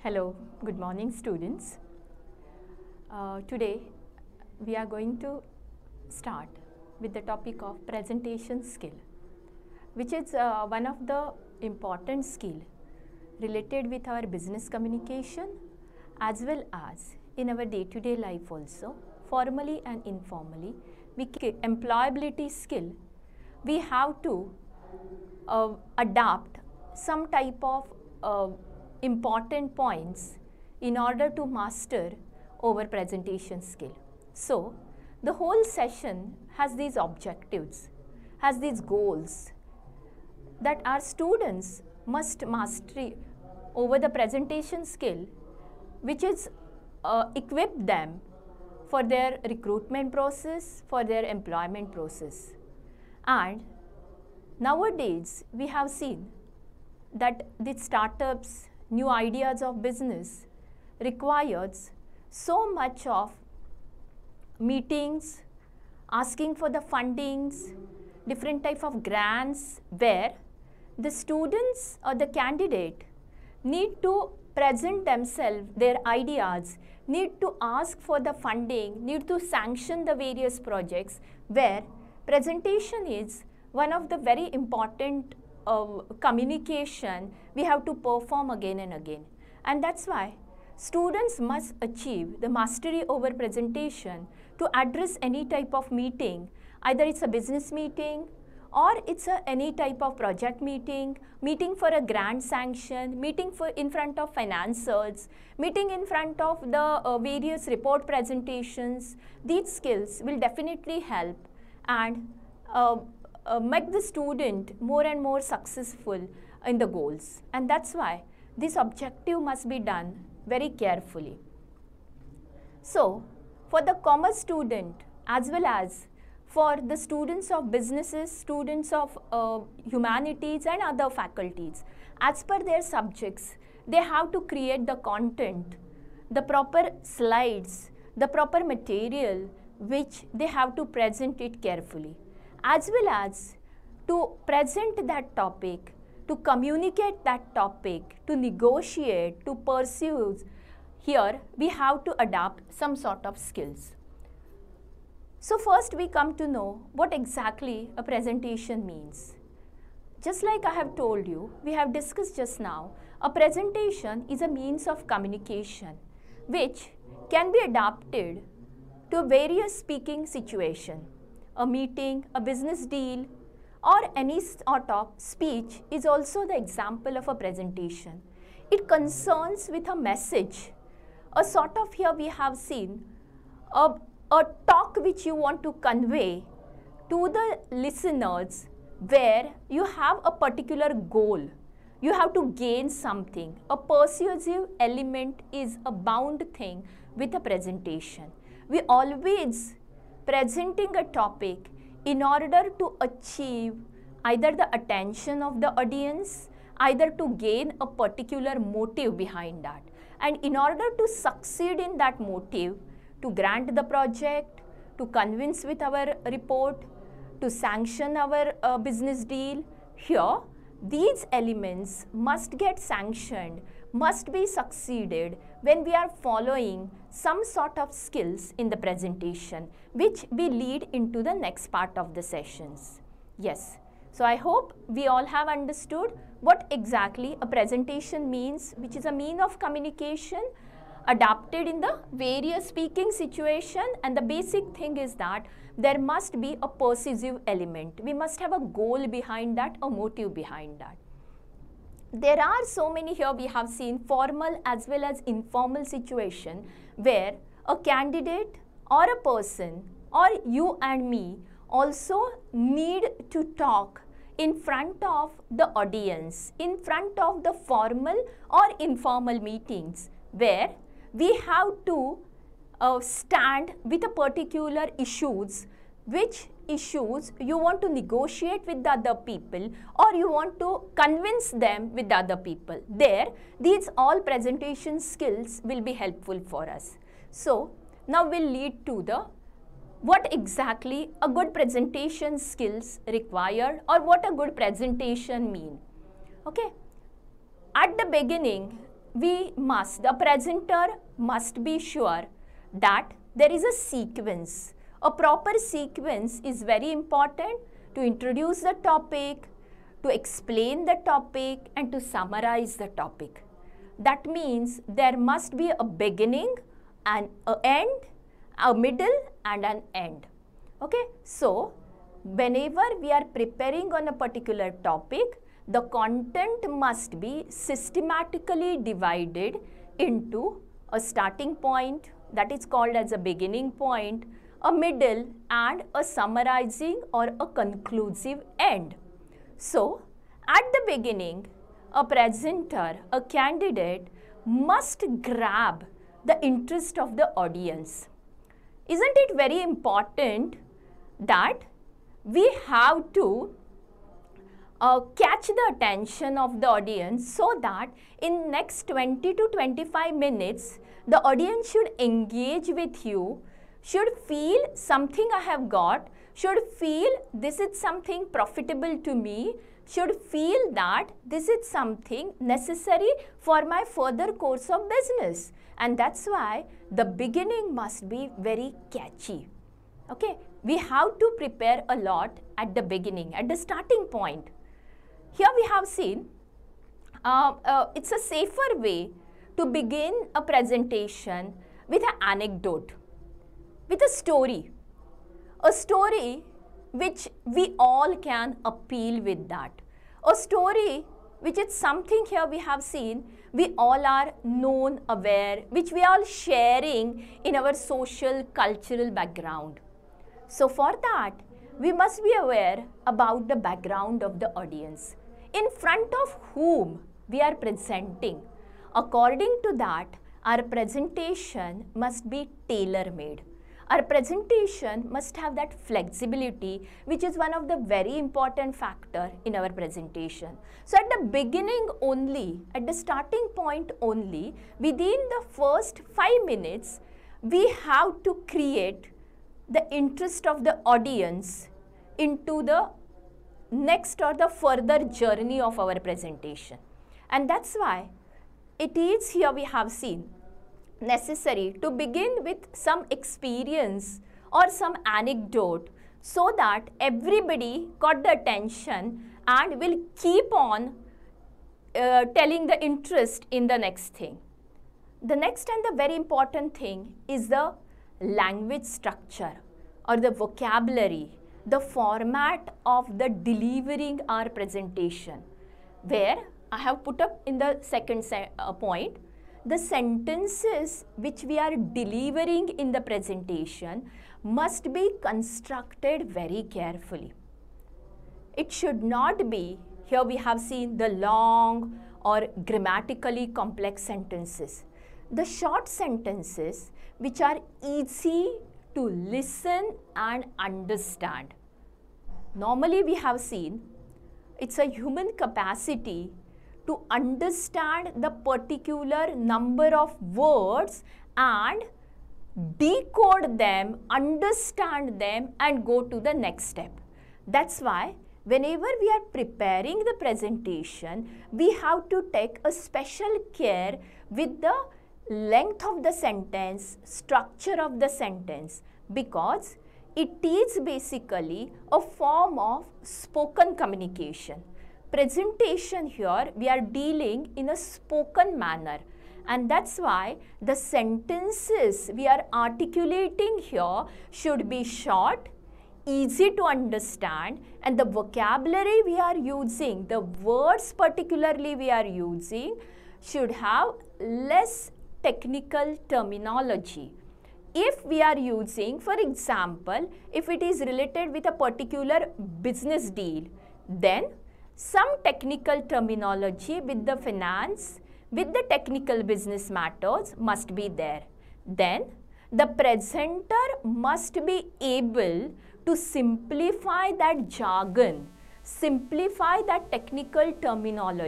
Hello, good morning students. Today we are going to start with the topic of presentation skill, which is one of the important skill related with our business communication as well as in our day-to-day life also, formally and informally. Employability skill, we have to adapt some type of important points in order to master our presentation skill. So, the whole session has these objectives, has these goals that our students must master over the presentation skill, which is equip them for their recruitment process, for their employment process. And nowadays, we have seen that the startups, new ideas of business requires so much of meetings, asking for the fundings, different type of grants where the students or the candidate need to present themselves, their ideas, need to ask for the funding, need to sanction the various projects where presentation is one of the very important communication we have to perform again and again. And that's why students must achieve the mastery over presentation to address any type of meeting, either it's a business meeting or it's any type of project meeting, meeting for a grant sanction, meeting in front of financiers, meeting in front of the various report presentations. These skills will definitely help and make the student more and more successful in the goals. And that's why this objective must be done very carefully. So, for the commerce student as well as for the students of businesses, students of humanities and other faculties, as per their subjects, they have to create the content, the proper slides, the proper material which they have to present it carefully, as well as to present that topic, to communicate that topic, to negotiate, to pursue. Here we have to adapt some sort of skills. So first we come to know what exactly a presentation means. Just like I have told you, we have discussed just now, a presentation is a means of communication which can be adapted to various speaking situation. A meeting, a business deal, or any sort of speech is also the example of a presentation. It concerns with a message. A sort of here we have seen a talk which you want to convey to the listeners where you have a particular goal. You have to gain something. A persuasive element is a bound thing with a presentation. We always presenting a topic in order to achieve either the attention of the audience, either to gain a particular motive behind that. And in order to succeed in that motive, to grant the project, to convince with our report, to sanction our business deal, here these elements must get sanctioned, must be succeeded when we are following some sort of skills in the presentation, which we lead into the next part of the sessions. Yes, so I hope we all have understood what exactly a presentation means, which is a mean of communication adapted in the various speaking situation, and the basic thing is that there must be a persuasive element. We must have a goal behind that, a motive behind that. There are so many here we have seen formal as well as informal situation where a candidate or a person or you and me also need to talk in front of the audience, in front of the formal or informal meetings where we have to stand with a particular issues, which issues you want to negotiate with the other people or you want to convince them with the other people. There, these all presentation skills will be helpful for us. So, now we'll lead to the what exactly a good presentation skills required or what a good presentation mean. Okay. At the beginning, the presenter must be sure that there is a sequence. A proper sequence is very important to introduce the topic, to explain the topic, and to summarize the topic. That means there must be a beginning, an end, a middle, and an end. Okay, so whenever we are preparing on a particular topic, the content must be systematically divided into a starting point, that is called as a beginning point, a middle, and a summarizing or a conclusive end. So, at the beginning, a presenter, a candidate must grab the interest of the audience. Isn't it very important that we have to catch the attention of the audience so that in next 20 to 25 minutes, the audience should engage with you, should feel something I have got, should feel this is something profitable to me, should feel that this is something necessary for my further course of business. And that's why the beginning must be very catchy. Okay, we have to prepare a lot at the beginning, at the starting point. Here we have seen it's a safer way to begin a presentation with an anecdote, with a story which we all can appeal with that. A story which is something here we have seen, we all are known, aware, which we are sharing in our social, cultural background. So for that, we must be aware about the background of the audience, in front of whom we are presenting. According to that, our presentation must be tailor-made. Our presentation must have that flexibility, which is one of the very important factor in our presentation. So at the beginning only, at the starting point only, within the first 5 minutes, we have to create the interest of the audience into the next or the further journey of our presentation. And that's why it is here we have seen necessary to begin with some experience or some anecdote so that everybody got the attention and will keep on telling the interest in the next thing. The next and the very important thing is the language structure or the vocabulary, the format of the delivering our presentation, where I have put up in the second point, the sentences which we are delivering in the presentation must be constructed very carefully. It should not be, here we have seen the long or grammatically complex sentences. The short sentences which are easy to listen and understand. Normally we have seen it's a human capacity to understand the particular number of words and decode them, understand them, and go to the next step. That's why whenever we are preparing the presentation, we have to take a special care with the length of the sentence, structure of the sentence, because it is basically a form of spoken communication. Presentation here, we are dealing in a spoken manner, and that's why the sentences we are articulating here should be short, easy to understand, and the vocabulary we are using, the words particularly we are using, should have less technical terminology. If we are using, for example, if it is related with a particular business deal, then some technical terminology with the finance, with the technical business matters must be there. Then the presenter must be able to simplify that jargon, simplify that technical terminology